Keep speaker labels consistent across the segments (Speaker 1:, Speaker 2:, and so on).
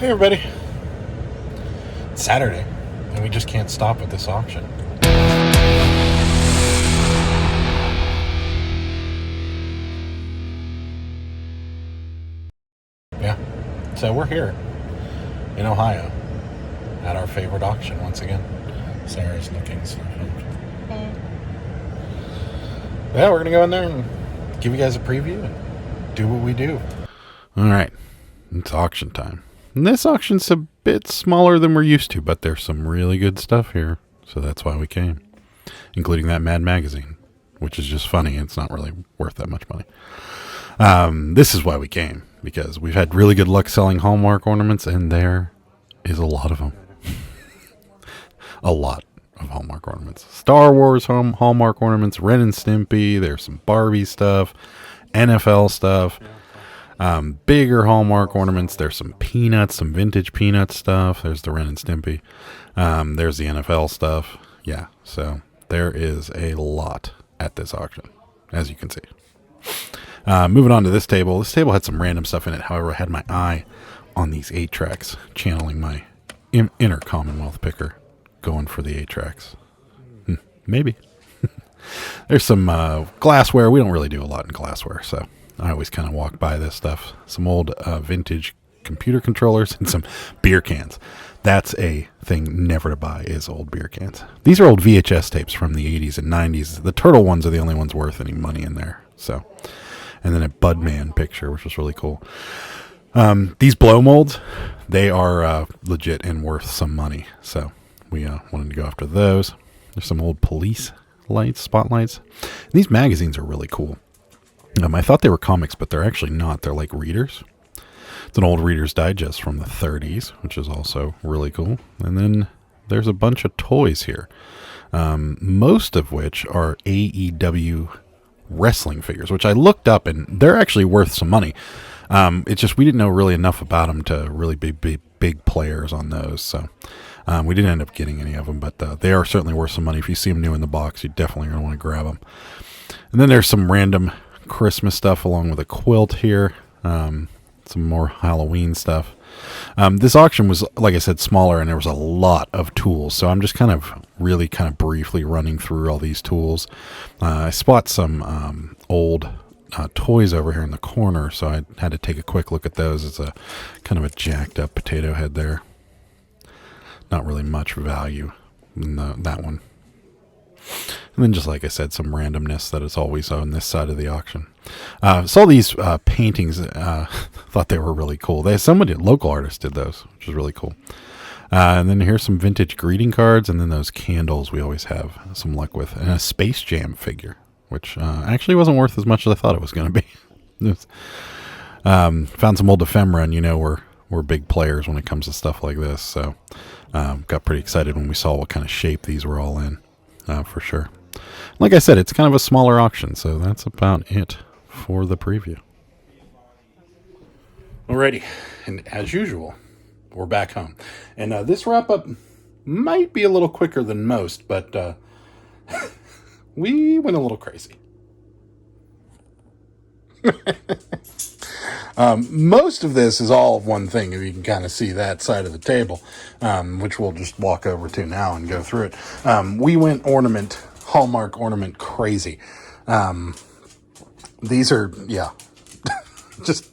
Speaker 1: Hey everybody, it's Saturday, and we just can't stop at this auction. Yeah, so we're here in Ohio at our favorite auction once again. Sarah's looking so yeah, we're gonna go in there and give you guys a preview and do what we do. Alright, it's auction time. And this auction's a bit smaller than we're used to, but there's some really good stuff here, so that's why we came. Including that Mad magazine, which is just funny. It's not really worth that much money. This is why we came, because we've had really good luck selling Hallmark ornaments, and there is a lot of them. A lot of Hallmark ornaments. Star Wars Hallmark ornaments, Ren and Stimpy, there's some Barbie stuff, NFL stuff. Bigger Hallmark ornaments. There's some Peanuts, some vintage Peanut stuff. There's the Ren and Stimpy. There's the NFL stuff. Yeah, so there is a lot at this auction, as you can see. Moving on to this table. This table had some random stuff in it. However, I had my eye on these 8-tracks, channeling my inner Commonwealth picker, going for the 8-tracks. Maybe. There's some glassware. We don't really do a lot in glassware, so I always kind of walk by this stuff. Some old vintage computer controllers and some beer cans. That's a thing never to buy, is old beer cans. These are old VHS tapes from the 80s and 90s. The turtle ones are the only ones worth any money in there. So, and then a Budman picture, which was really cool. These blow molds, they are legit and worth some money. So we wanted to go after those. There's some old police lights, spotlights. And these magazines are really cool. I thought they were comics, but they're actually not. They're like readers. It's an old Reader's Digest from the 30s, which is also really cool. And then there's a bunch of toys here, most of which are AEW wrestling figures, which I looked up, and they're actually worth some money. It's just we didn't know really enough about them to really be big players on those. So we didn't end up getting any of them, but they are certainly worth some money. If you see them new in the box, you definitely are going to want to grab them. And then there's some random Christmas stuff along with a quilt here. Some more Halloween stuff. This auction was, like I said, smaller, and there was a lot of tools. So I'm just kind of briefly running through all these tools. I spot some old toys over here in the corner, so I had to take a quick look at those. It's a kind of a jacked up potato head there. Not really much value in that one. And then, just like I said, some randomness that is always on this side of the auction. Saw these paintings. Thought they were really cool. Somebody, a local artist, did those, which is really cool. And then here's some vintage greeting cards, and then those candles we always have some luck with, and a Space Jam figure, which actually wasn't worth as much as I thought it was going to be. Found some old ephemera, and we're big players when it comes to stuff like this. So got pretty excited when we saw what kind of shape these were all in. For sure. Like I said, it's kind of a smaller auction, so that's about it for the preview. Alrighty, and as usual, we're back home. And this wrap-up might be a little quicker than most, but we went a little crazy. Most of this is all of one thing, if you can kind of see that side of the table, which we'll just walk over to now and go through it. We went Hallmark ornament crazy. These are, just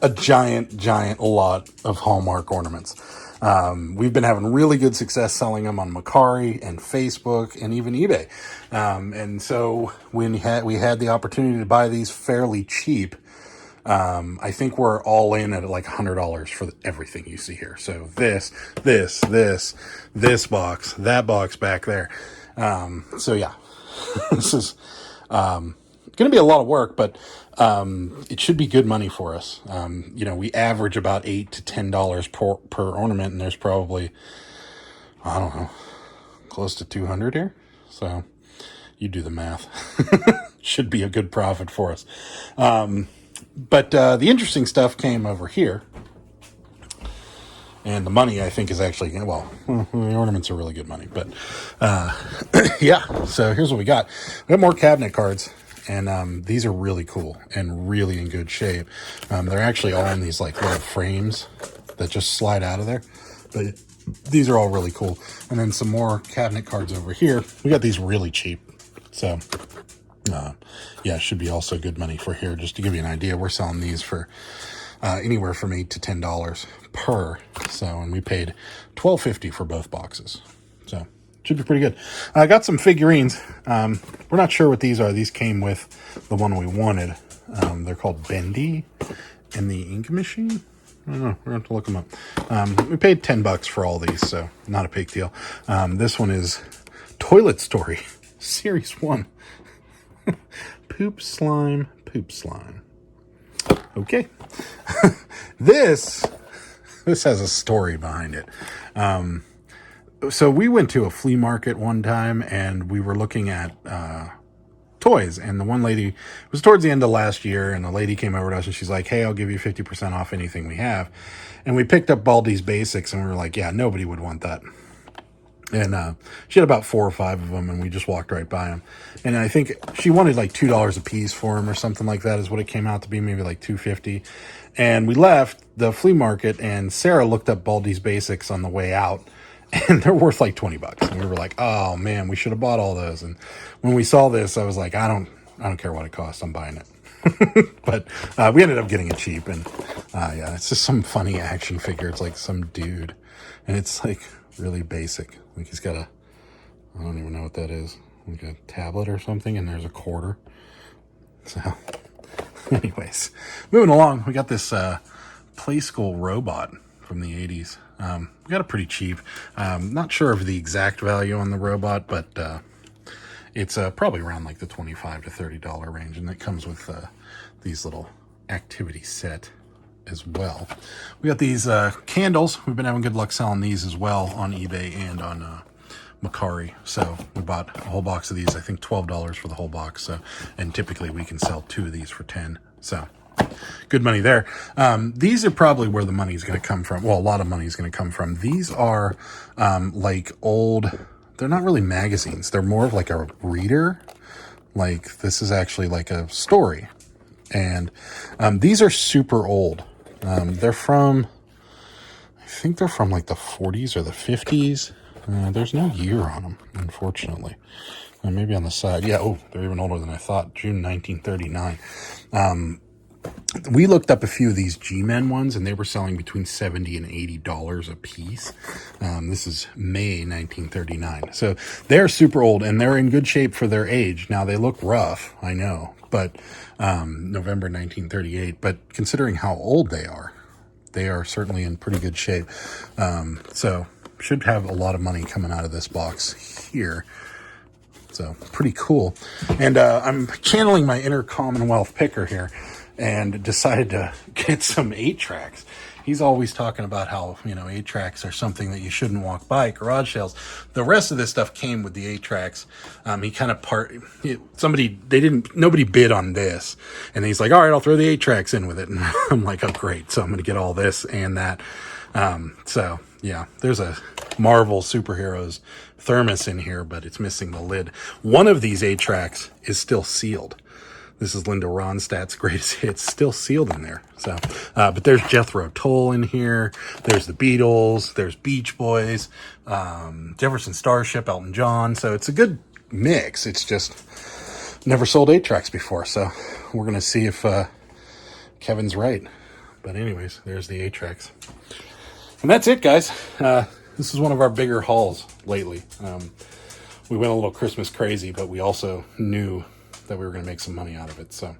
Speaker 1: a giant lot of Hallmark ornaments. We've been having really good success selling them on Mercari and Facebook and even eBay. And so when we had the opportunity to buy these fairly cheap, I think we're all in at like $100 for everything you see here. So this box, that box back there. So yeah, this is, going to be a lot of work, but, it should be good money for us. We average about $8 to $10 per ornament, and there's probably, I don't know, close to 200 here. So you do the math. Should be a good profit for us. But the interesting stuff came over here. And the money, I think, is actually, the ornaments are really good money. But, yeah, so here's what we got. We have more cabinet cards. And these are really cool and really in good shape. They're actually all in these like little frames that just slide out of there. But these are all really cool. And then some more cabinet cards over here. We got these really cheap. So, yeah, it should be also good money for here. Just to give you an idea, we're selling these for anywhere from $8 to $10 per. So, and we paid $12.50 for both boxes. So, should be pretty good. I got some figurines. We're not sure what these are. These came with the one we wanted. They're called Bendy and the Ink Machine. I don't know. We're going to have to look them up. We paid $10 for all these, so not a big deal. This one is Toilet Story, Series 1. Poop Slime, Poop Slime. Okay. This has a story behind it. So we went to a flea market one time, and we were looking at toys, and the one lady, it was towards the end of last year, and the lady came over to us and she's like, hey, I'll give you 50% off anything we have. And we picked up Baldi's Basics, and we were like, yeah, nobody would want that. And she had about 4 or 5 of them, and we just walked right by them. And I think she wanted like $2 a piece for them or something like that is what it came out to be, maybe like $2.50. And we left the flea market, and Sarah looked up Baldi's Basics on the way out, and they're worth like $20. And we were like, oh man, we should have bought all those. And when we saw this, I was like, I don't care what it costs. I'm buying it. But we ended up getting it cheap. And yeah, it's just some funny action figure. It's like some dude, and it's like really basic. Like he's got I don't even know what that is. Like a tablet or something. And there's a quarter. So anyways, moving along, we got this Play School robot from the 80s. We got it pretty cheap. Not sure of the exact value on the robot, but it's probably around like the $25 to $30 range, and it comes with these little activity set as well. We got these candles. We've been having good luck selling these as well on eBay and on MIckie. So we bought a whole box of these. I think $12 for the whole box. So, and typically we can sell 2 of these for $10. So good money there. These are probably where the money is going to come from. Well, a lot of money is going to come from. These are like old, they're not really magazines. They're more of like a reader. Like this is actually like a story. And these are super old. They're from, I think they're from like the 40s or the 50s. There's no year on them, unfortunately. Maybe on the side. Yeah, oh, they're even older than I thought. June 1939. We looked up a few of these G-Men ones, and they were selling between $70 and $80 a piece. This is May 1939. So they're super old, and they're in good shape for their age. Now, they look rough, I know, but November 1938. But considering how old they are certainly in pretty good shape. So should have a lot of money coming out of this box here. So pretty cool. And I'm channeling my inner Commonwealth picker here, and decided to get some 8-tracks. He's always talking about how, 8-tracks are something that you shouldn't walk by at garage sales. The rest of this stuff came with the 8-tracks. He kind of nobody bid on this. And he's like, all right, I'll throw the 8-tracks in with it. And I'm like, oh, great. So I'm going to get all this and that. So yeah, there's a Marvel Superheroes thermos in here, but it's missing the lid. One of these 8-tracks is still sealed. This is Linda Ronstadt's greatest hits, still sealed in there. So, but there's Jethro Tull in here. There's the Beatles. There's Beach Boys, Jefferson Starship, Elton John. So it's a good mix. It's just never sold 8-tracks before. So we're going to see if Kevin's right. But anyways, there's the 8-tracks. And that's it, guys. This is one of our bigger hauls lately. We went a little Christmas crazy, but we also knew that we were going to make some money out of it. So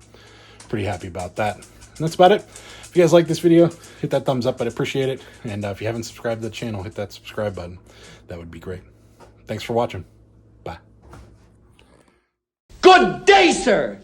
Speaker 1: pretty happy about that. And that's about it. If you guys like this video, hit that thumbs up. I'd appreciate it. And if you haven't subscribed to the channel, hit that subscribe button. That would be great. Thanks for watching. Bye.
Speaker 2: Good day, sir.